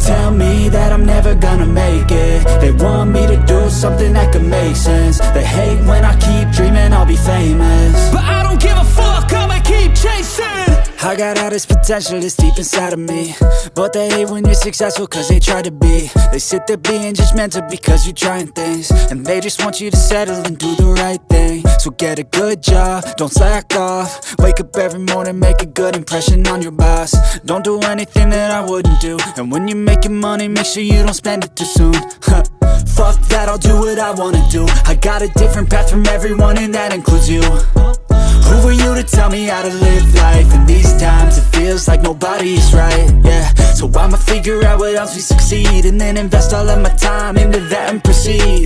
tell me that I'm never gonna make it. They want me to do something that could make sense. They hate when I keep dreaming I'll be famous, but I don't give a fuck, I'ma keep chasing. I got all this potential that's deep inside of me, but they hate when you're successful cause they try to be. They sit there being judgmental because you're trying things, and they just want you to settle and do the right thing. So get a good job, don't slack off. Wake up every morning, make a good impression on your boss. Don't do anything that I wouldn't do, and when you're making money, make sure you don't spend it too soon. Fuck that, I'll do what I wanna do. I got a different path from everyone, and that includes you. Who are you to tell me how to live life? In these times it feels like nobody's right, yeah. So I'ma figure out what else we succeed, and then invest all of my time into that and proceed.